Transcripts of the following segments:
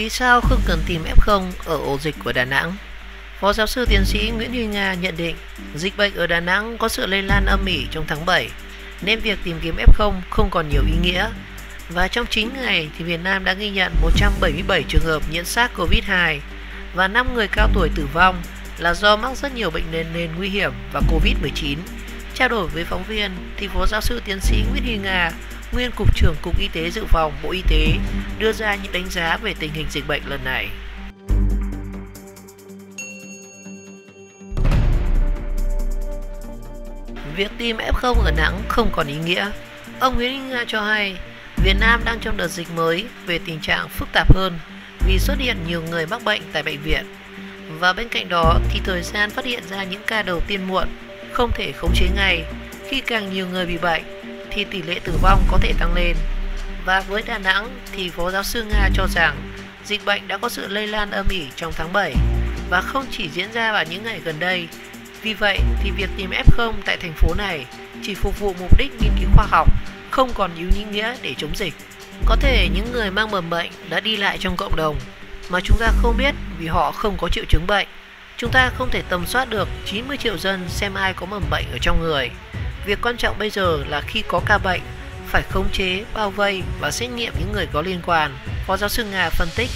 Vì sao không cần tìm F0 ở ổ dịch của Đà Nẵng? Phó giáo sư tiến sĩ Nguyễn Huy Nga nhận định dịch bệnh ở Đà Nẵng có sự lây lan âm ỉ trong tháng 7, nên việc tìm kiếm F0 không còn nhiều ý nghĩa. Và trong 9 ngày thì Việt Nam đã ghi nhận 177 trường hợp nhiễm SARS-CoV-2 và 5 người cao tuổi tử vong là do mắc rất nhiều bệnh nền nguy hiểm và Covid-19. Trao đổi với phóng viên thì Phó giáo sư tiến sĩ Nguyễn Huy Nga, nguyên Cục trưởng Cục Y tế Dự phòng Bộ Y tế đưa ra những đánh giá về tình hình dịch bệnh lần này. Việc tìm F0 ở Đà Nẵng không còn ý nghĩa. Ông Nguyễn Huy Nga cho hay Việt Nam đang trong đợt dịch mới về tình trạng phức tạp hơn vì xuất hiện nhiều người mắc bệnh tại bệnh viện. Và bên cạnh đó thì thời gian phát hiện ra những ca đầu tiên muộn, không thể khống chế ngay. Khi càng nhiều người bị bệnh thì tỷ lệ tử vong có thể tăng lên. Và với Đà Nẵng thì Phó giáo sư Nga cho rằng dịch bệnh đã có sự lây lan âm ỉ trong tháng 7 và không chỉ diễn ra vào những ngày gần đây. Vì vậy thì việc tìm F0 tại thành phố này chỉ phục vụ mục đích nghiên cứu khoa học, không còn ý nghĩa để chống dịch. Có thể những người mang mầm bệnh đã đi lại trong cộng đồng mà chúng ta không biết vì họ không có triệu chứng bệnh. Chúng ta không thể tầm soát được 90 triệu dân xem ai có mầm bệnh ở trong người. Việc quan trọng bây giờ là khi có ca bệnh, phải khống chế, bao vây và xét nghiệm những người có liên quan. Phó giáo sư Nga phân tích,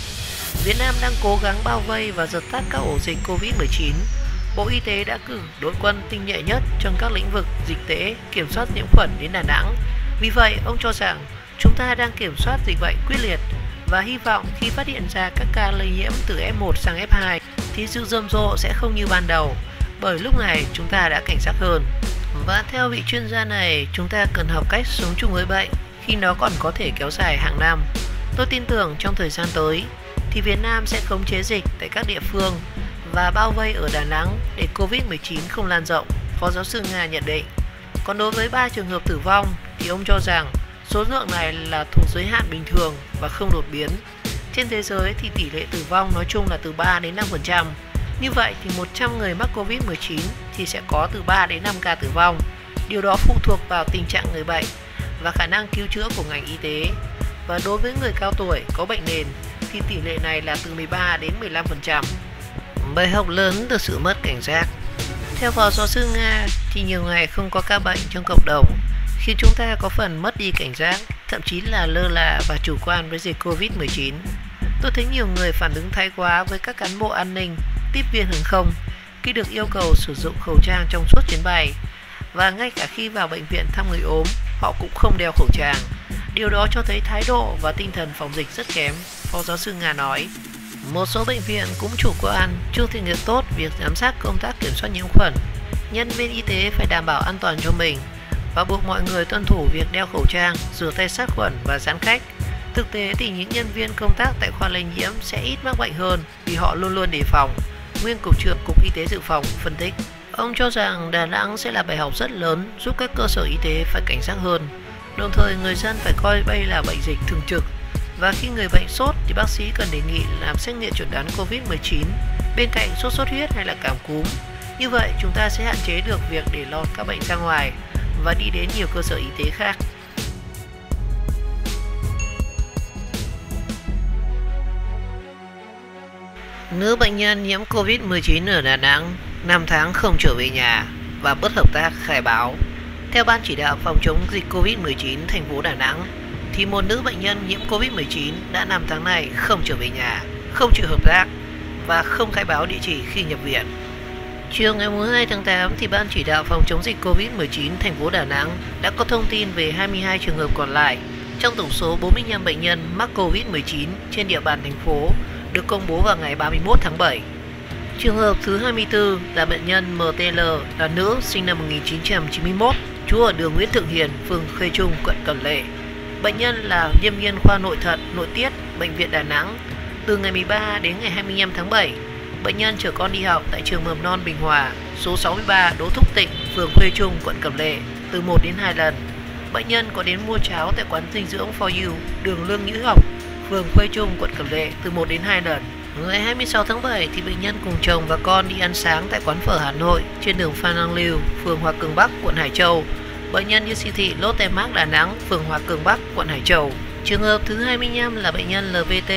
Việt Nam đang cố gắng bao vây và dập tắt các ổ dịch Covid-19. Bộ Y tế đã cử đội quân tinh nhuệ nhất trong các lĩnh vực dịch tễ, kiểm soát nhiễm khuẩn đến Đà Nẵng. Vì vậy, ông cho rằng chúng ta đang kiểm soát dịch bệnh quyết liệt và hy vọng khi phát hiện ra các ca lây nhiễm từ F1 sang F2 thì sự rầm rộ sẽ không như ban đầu, bởi lúc này chúng ta đã cảnh giác hơn. Và theo vị chuyên gia này, chúng ta cần học cách sống chung với bệnh khi nó còn có thể kéo dài hàng năm. Tôi tin tưởng trong thời gian tới thì Việt Nam sẽ khống chế dịch tại các địa phương và bao vây ở Đà Nẵng để Covid-19 không lan rộng, Phó giáo sư Nga nhận định. Còn đối với 3 trường hợp tử vong thì ông cho rằng số lượng này là thuộc giới hạn bình thường và không đột biến. Trên thế giới thì tỷ lệ tử vong nói chung là từ 3 đến 5%. Như vậy thì 100 người mắc Covid-19 thì sẽ có từ 3 đến 5 ca tử vong. Điều đó phụ thuộc vào tình trạng người bệnh và khả năng cứu chữa của ngành y tế. Và đối với người cao tuổi có bệnh nền thì tỷ lệ này là từ 13 đến 15%. Bài học lớn từ sự mất cảnh giác. Theo Phó giáo sư Nga thì nhiều ngày không có ca bệnh trong cộng đồng khi chúng ta có phần mất đi cảnh giác, thậm chí là lơ là và chủ quan với dịch Covid-19. Tôi thấy nhiều người phản ứng thái quá với các cán bộ an ninh, tiếp viên hàng không khi được yêu cầu sử dụng khẩu trang trong suốt chuyến bay. Và ngay cả khi vào bệnh viện thăm người ốm, họ cũng không đeo khẩu trang. Điều đó cho thấy thái độ và tinh thần phòng dịch rất kém, Phó giáo sư Nga nói. Một số bệnh viện cũng chủ quan, chưa thực hiện tốt việc giám sát công tác kiểm soát nhiễm khuẩn. Nhân viên y tế phải đảm bảo an toàn cho mình và buộc mọi người tuân thủ việc đeo khẩu trang, rửa tay sát khuẩn và giãn cách. Thực tế thì những nhân viên công tác tại khoa lây nhiễm sẽ ít mắc bệnh hơn vì họ luôn luôn đề phòng, nguyên Cục trưởng Cục Y tế Dự phòng phân tích. Ông cho rằng Đà Nẵng sẽ là bài học rất lớn giúp các cơ sở y tế phải cảnh giác hơn. Đồng thời người dân phải coi đây là bệnh dịch thường trực. Và khi người bệnh sốt thì bác sĩ cần đề nghị làm xét nghiệm chẩn đoán Covid-19 bên cạnh sốt xuất huyết hay là cảm cúm. Như vậy chúng ta sẽ hạn chế được việc để lọt các bệnh ra ngoài và đi đến nhiều cơ sở y tế khác. Nữ bệnh nhân nhiễm Covid-19 ở Đà Nẵng 5 tháng không trở về nhà và bất hợp tác khai báo. Theo Ban chỉ đạo phòng chống dịch Covid-19 thành phố Đà Nẵng thì một nữ bệnh nhân nhiễm Covid-19 đã 5 tháng này không trở về nhà, không chịu hợp tác và không khai báo địa chỉ khi nhập viện. Chiều ngày 2 tháng 8 thì Ban chỉ đạo phòng chống dịch Covid-19 thành phố Đà Nẵng đã có thông tin về 22 trường hợp còn lại trong tổng số 45 bệnh nhân mắc Covid-19 trên địa bàn thành phố được công bố vào ngày 31 tháng 7. Trường hợp thứ 24 là bệnh nhân MTL, là nữ sinh năm 1991, trú ở đường Nguyễn Thượng Hiền, phường Khuê Trung, quận Cẩm Lệ. Bệnh nhân là nhân viên khoa nội thận, nội tiết, Bệnh viện Đà Nẵng. Từ ngày 13 đến ngày 25 tháng 7, bệnh nhân chở con đi học tại trường mầm non Bình Hòa, số 63 Đỗ Thúc Tịnh, phường Khuê Trung, quận Cẩm Lệ, từ 1 đến 2 lần. Bệnh nhân có đến mua cháo tại quán dinh dưỡng For You, đường Lương Nhữ Học, phường Khuê Trung, quận Cẩm Lệ, từ 1 đến 2 lần. Ngày 26 tháng 7 thì bệnh nhân cùng chồng và con đi ăn sáng tại quán phở Hà Nội trên đường Phan Đăng Lưu, phường Hòa Cường Bắc, quận Hải Châu. Bệnh nhân đi siêu thị Lotte Mart Đà Nẵng, phường Hòa Cường Bắc, quận Hải Châu. Trường hợp thứ 25 là bệnh nhân LVT,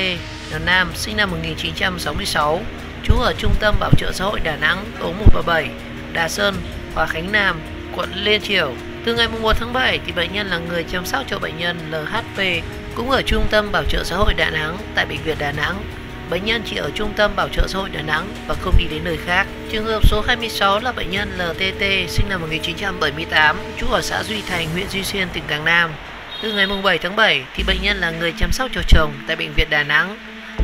là nam, sinh năm 1966, trú ở Trung tâm Bảo trợ xã hội Đà Nẵng, tổ 1 và 7, Đà Sơn, Hòa Khánh Nam, quận Liên Chiểu. Từ ngày 1 tháng 7 thì bệnh nhân là người chăm sóc cho bệnh nhân LHP, cũng ở Trung tâm Bảo trợ xã hội Đà Nẵng tại Bệnh viện Đà Nẵng. Bệnh nhân chỉ ở Trung tâm Bảo trợ xã hội Đà Nẵng và không đi đến nơi khác. Trường hợp số 26 là bệnh nhân LTT, sinh năm 1978, trú ở xã Duy Thành, huyện Duy Xuyên, tỉnh Quảng Nam. Từ ngày 7 tháng 7 thì bệnh nhân là người chăm sóc cho chồng tại Bệnh viện Đà Nẵng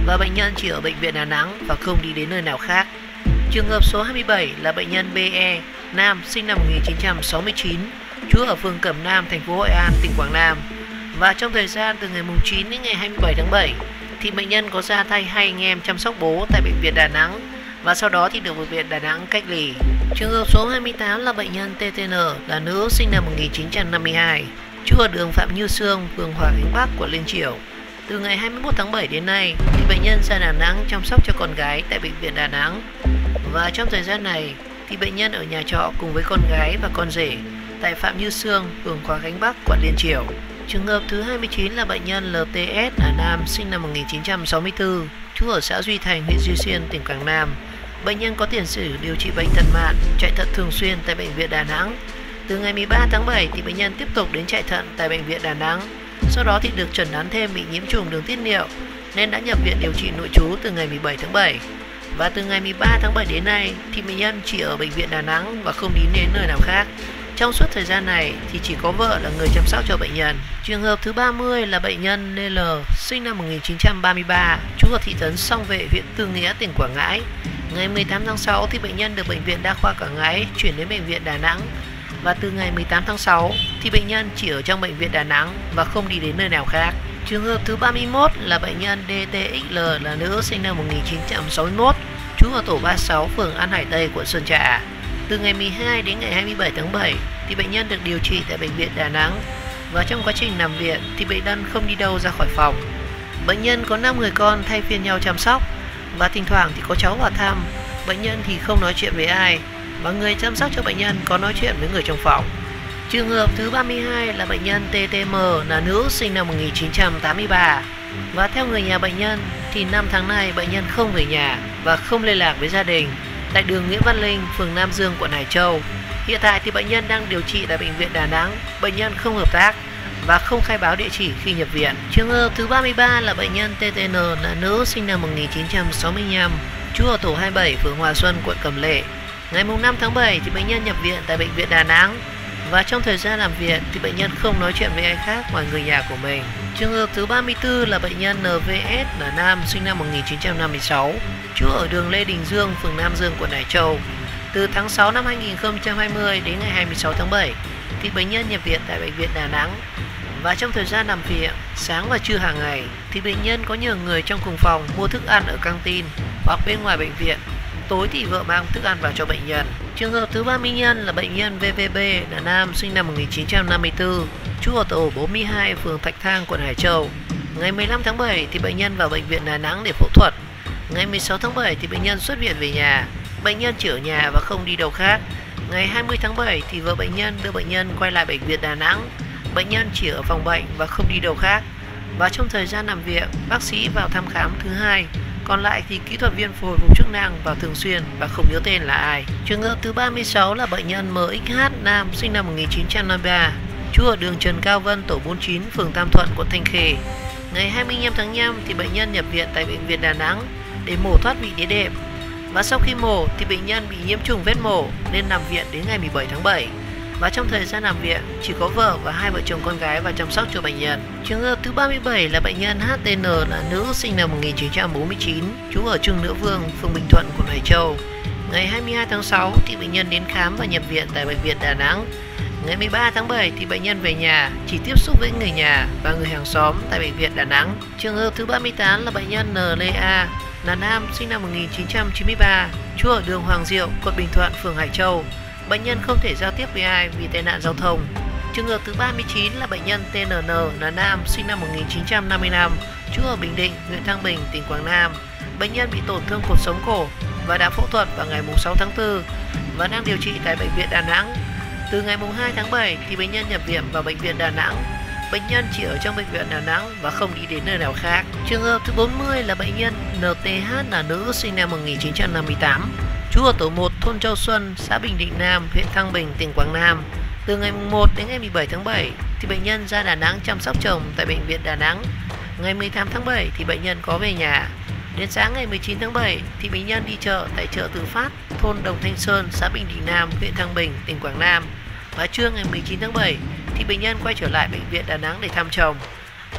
và bệnh nhân chỉ ở Bệnh viện Đà Nẵng và không đi đến nơi nào khác. Trường hợp số 27 là bệnh nhân BE, nam, sinh năm 1969, trú ở phường Cẩm Nam, thành phố Hội An, tỉnh Quảng Nam. Và trong thời gian từ ngày 9 đến ngày 27 tháng 7 thì bệnh nhân có ra thay 2 anh em chăm sóc bố tại Bệnh viện Đà Nẵng và sau đó thì được Bệnh viện Đà Nẵng cách ly. Trường hợp số 28 là bệnh nhân TTN, là nữ, sinh năm 1952, trú ở đường Phạm Như Sương, phường Hòa Khánh Bắc, quận Liên Chiểu. Từ ngày 21 tháng 7 đến nay thì bệnh nhân ra Đà Nẵng chăm sóc cho con gái tại Bệnh viện Đà Nẵng. Và trong thời gian này thì bệnh nhân ở nhà trọ cùng với con gái và con rể tại Phạm Như Sương, phường Hòa Khánh Bắc, quận Liên Chiểu. Trường hợp thứ 29 là bệnh nhân LTS, là nam, sinh năm 1964, trú ở xã Duy Thành, huyện Duy Xuyên, tỉnh Quảng Nam. Bệnh nhân có tiền sử điều trị bệnh thận mạn, chạy thận thường xuyên tại Bệnh viện Đà Nẵng. Từ ngày 13 tháng 7 thì bệnh nhân tiếp tục đến chạy thận tại Bệnh viện Đà Nẵng. Sau đó thì được chẩn đoán thêm bị nhiễm trùng đường tiết niệu nên đã nhập viện điều trị nội trú từ ngày 17 tháng 7. Và từ ngày 13 tháng 7 đến nay thì bệnh nhân chỉ ở Bệnh viện Đà Nẵng và không đi đến nơi nào khác. Trong suốt thời gian này thì chỉ có vợ là người chăm sóc cho bệnh nhân. Trường hợp thứ 30 là bệnh nhân NL, sinh năm 1933, trú ở thị trấn Song Vệ, huyện Tư Nghĩa, tỉnh Quảng Ngãi. Ngày 18 tháng 6 thì bệnh nhân được Bệnh viện Đa khoa Quảng Ngãi chuyển đến Bệnh viện Đà Nẵng. Và từ ngày 18 tháng 6 thì bệnh nhân chỉ ở trong Bệnh viện Đà Nẵng và không đi đến nơi nào khác. Trường hợp thứ 31 là bệnh nhân DTXL, là nữ, sinh năm 1961, trú ở tổ 36, phường An Hải Tây, quận Sơn Trà. Từ ngày 12 đến ngày 27 tháng 7 thì bệnh nhân được điều trị tại Bệnh viện Đà Nẵng và trong quá trình nằm viện thì bệnh nhân không đi đâu ra khỏi phòng. Bệnh nhân có 5 người con thay phiên nhau chăm sóc và thỉnh thoảng thì có cháu vào thăm. Bệnh nhân thì không nói chuyện với ai và người chăm sóc cho bệnh nhân có nói chuyện với người trong phòng. Trường hợp thứ 32 là bệnh nhân TTM, là nữ, sinh năm 1983 và theo người nhà bệnh nhân thì 5 tháng nay bệnh nhân không về nhà và không liên lạc với gia đình tại đường Nguyễn Văn Linh, phường Nam Dương, quận Hải Châu. Hiện tại thì bệnh nhân đang điều trị tại Bệnh viện Đà Nẵng. Bệnh nhân không hợp tác và không khai báo địa chỉ khi nhập viện. Trường hợp thứ 33 là bệnh nhân TTN, là nữ, sinh năm 1965, trú ở tổ 27, phường Hòa Xuân, quận Cẩm Lệ. Ngày 5 tháng 7 thì bệnh nhân nhập viện tại Bệnh viện Đà Nẵng và trong thời gian làm việc thì bệnh nhân không nói chuyện với ai khác ngoài người nhà của mình. Trường hợp thứ 34 là bệnh nhân NVS, là nam, sinh năm 1956, trú ở đường Lê Đình Dương, phường Nam Dương, quận Hải Châu. Từ tháng 6 năm 2020 đến ngày 26 tháng 7 thì bệnh nhân nhập viện tại Bệnh viện Đà Nẵng. Và trong thời gian làm việc, sáng và trưa hàng ngày thì bệnh nhân có nhờ người trong cùng phòng mua thức ăn ở căng tin hoặc bên ngoài bệnh viện. Tối thì vợ mang thức ăn vào cho bệnh nhân. Trường hợp thứ 30 nhân là bệnh nhân VVB, là nam, sinh năm 1954, trú ở tổ 42, phường Thạch Thang, quận Hải Châu. Ngày 15 tháng 7 thì bệnh nhân vào Bệnh viện Đà Nẵng để phẫu thuật. Ngày 16 tháng 7 thì bệnh nhân xuất viện về nhà. Bệnh nhân chỉ ở nhà và không đi đâu khác. Ngày 20 tháng 7 thì vợ bệnh nhân đưa bệnh nhân quay lại Bệnh viện Đà Nẵng. Bệnh nhân chỉ ở phòng bệnh và không đi đâu khác. Và trong thời gian làm việc, bác sĩ vào thăm khám thứ hai. Còn lại thì kỹ thuật viên phổi phục chức năng vào thường xuyên và không nhớ tên là ai. Trường hợp thứ 36 là bệnh nhân MXH, nam, sinh năm 1953, trú ở đường Trần Cao Vân, tổ 49, phường Tam Thuận, quận Thanh Khê. Ngày 25 tháng 5 thì bệnh nhân nhập viện tại Bệnh viện Đà Nẵng để mổ thoát vị đĩa đệm. Và sau khi mổ thì bệnh nhân bị nhiễm trùng vết mổ nên nằm viện đến ngày 17 tháng 7. Và trong thời gian nằm viện chỉ có vợ và 2 vợ chồng con gái vào chăm sóc cho bệnh nhân. Trường hợp thứ 37 là bệnh nhân HTN, là nữ, sinh năm 1949, trú ở Trưng Nữ Vương, phường Bình Thuận, quận Hải Châu. Ngày 22 tháng 6 thì bệnh nhân đến khám và nhập viện tại Bệnh viện Đà Nẵng. Ngày 13 tháng 7 thì bệnh nhân về nhà, chỉ tiếp xúc với người nhà và người hàng xóm tại Bệnh viện Đà Nẵng. Trường hợp thứ 38 là bệnh nhân NLA, là nam, sinh năm 1993, trú ở đường Hoàng Diệu, quận Bình Thuận, phường Hải Châu. Bệnh nhân không thể giao tiếp với ai vì tai nạn giao thông. Trường hợp thứ 39 là bệnh nhân TNN, là nam, sinh năm 1955, trú ở Bình Định, huyện Thăng Bình, tỉnh Quảng Nam. Bệnh nhân bị tổn thương cột sống cổ và đã phẫu thuật vào ngày 6 tháng 4 và đang điều trị tại Bệnh viện Đà Nẵng. Từ ngày 2 tháng 7 thì bệnh nhân nhập viện vào Bệnh viện Đà Nẵng. bệnh nhân chỉ ở trong bệnh viện Đà Nẵng và không đi đến nơi nào khác. Trường hợp thứ 40 là bệnh nhân NTH là nữ sinh năm 1958, trú ở tổ 1 thôn Châu Xuân, xã Bình Định Nam, huyện Thăng Bình, tỉnh Quảng Nam. Từ ngày 1 đến ngày 17 tháng 7 thì bệnh nhân ra Đà Nẵng chăm sóc chồng tại bệnh viện Đà Nẵng. Ngày 18 tháng 7 thì bệnh nhân có về nhà. Đến sáng ngày 19 tháng 7 thì bệnh nhân đi chợ tại chợ Tự Phát, thôn Đồng Thanh Sơn, xã Bình Định Nam, huyện Thăng Bình, tỉnh Quảng Nam. Và trưa ngày 19 tháng 7 thì bệnh nhân quay trở lại bệnh viện Đà Nẵng để thăm chồng.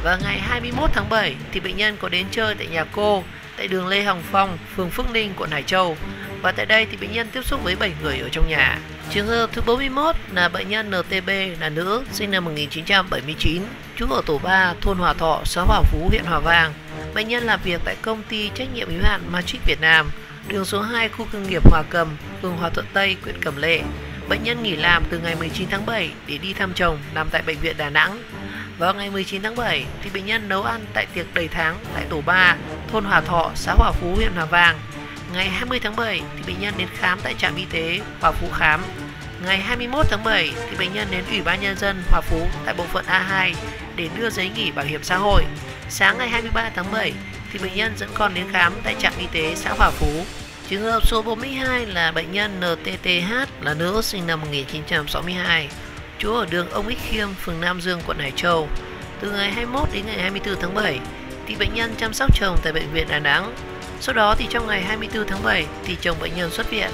Và ngày 21 tháng 7 thì bệnh nhân có đến chơi tại nhà cô tại đường Lê Hồng Phong, phường Phước Ninh, quận Hải Châu. Và tại đây thì bệnh nhân tiếp xúc với 7 người ở trong nhà. Trường hợp thứ 41 là bệnh nhân NTB là nữ sinh năm 1979, trú ở tổ 3 thôn Hòa Thọ, xã Hòa Phú, huyện Hòa Vang. Bệnh nhân làm việc tại công ty trách nhiệm hữu hạn Matrix Việt Nam, đường số 2 khu công nghiệp Hòa Cầm, phường Hòa Thuận Tây, huyện Cẩm Lệ. Bệnh nhân nghỉ làm từ ngày 19 tháng 7 để đi thăm chồng nằm tại bệnh viện Đà Nẵng. Vào ngày 19 tháng 7 thì bệnh nhân nấu ăn tại tiệc đầy tháng tại tổ 3 thôn Hòa Thọ, xã Hòa Phú, huyện Hòa Vang. Ngày 20 tháng 7 thì bệnh nhân đến khám tại trạm y tế Hòa Phú khám. Ngày 21 tháng 7 thì bệnh nhân đến Ủy ban Nhân dân Hòa Phú tại bộ phận A2 để đưa giấy nghỉ bảo hiểm xã hội. Sáng ngày 23 tháng 7 thì bệnh nhân dẫn con đến khám tại trạm y tế xã Hòa Phú. Trường hợp số 42 là bệnh nhân NTTH là nữ sinh năm 1962, trú ở đường Ông Ích Khiêm, phường Nam Dương, quận Hải Châu. Từ ngày 21 đến ngày 24 tháng 7 thì bệnh nhân chăm sóc chồng tại bệnh viện Đà Nẵng. Sau đó thì trong ngày 24 tháng 7 thì chồng bệnh nhân xuất viện.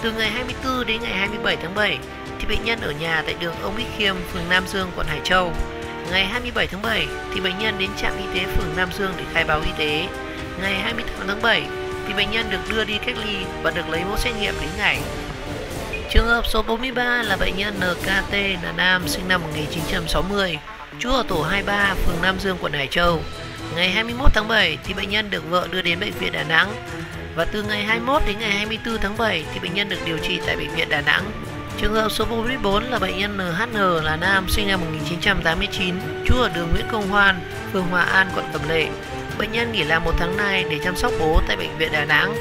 Từ ngày 24 đến ngày 27 tháng 7 thì bệnh nhân ở nhà tại đường Ông Ích Khiêm, phường Nam Dương, quận Hải Châu. Ngày 27 tháng 7 thì bệnh nhân đến trạm y tế phường Nam Dương để khai báo y tế. Ngày 28 tháng 7 thì bệnh nhân được đưa đi cách ly và được lấy mẫu xét nghiệm đến ngày. Trường hợp số 43 là bệnh nhân NKT là nam sinh năm 1960, trú ở tổ 23 phường Nam Dương, quận Hải Châu. Ngày 21 tháng 7 thì bệnh nhân được vợ đưa đến bệnh viện Đà Nẵng. Và từ ngày 21 đến ngày 24 tháng 7 thì bệnh nhân được điều trị tại bệnh viện Đà Nẵng. Trường hợp số 44 là bệnh nhân NHN là nam sinh năm 1989, trú ở đường Nguyễn Công Hoan, phường Hòa An, quận Cẩm Lệ. Bệnh nhân nghỉ làm 1 tháng nay để chăm sóc bố tại bệnh viện Đà Nẵng.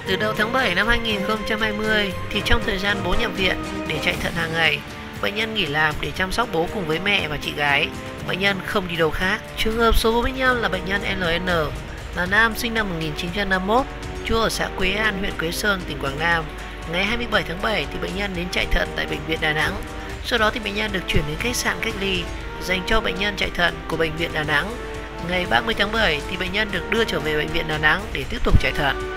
Từ đầu tháng 7 năm 2020 thì trong thời gian bố nhập viện để chạy thận hàng ngày, bệnh nhân nghỉ làm để chăm sóc bố cùng với mẹ và chị gái. Bệnh nhân không đi đâu khác. Trường hợp số 45 là bệnh nhân LN là nam sinh năm 1951, trú ở xã Quế An, huyện Quế Sơn, tỉnh Quảng Nam. Ngày 27 tháng 7 thì bệnh nhân đến chạy thận tại bệnh viện Đà Nẵng. Sau đó thì bệnh nhân được chuyển đến khách sạn cách ly dành cho bệnh nhân chạy thận của bệnh viện Đà Nẵng. Ngày 30 tháng 7 thì bệnh nhân được đưa trở về bệnh viện Đà Nẵng để tiếp tục chạy thận.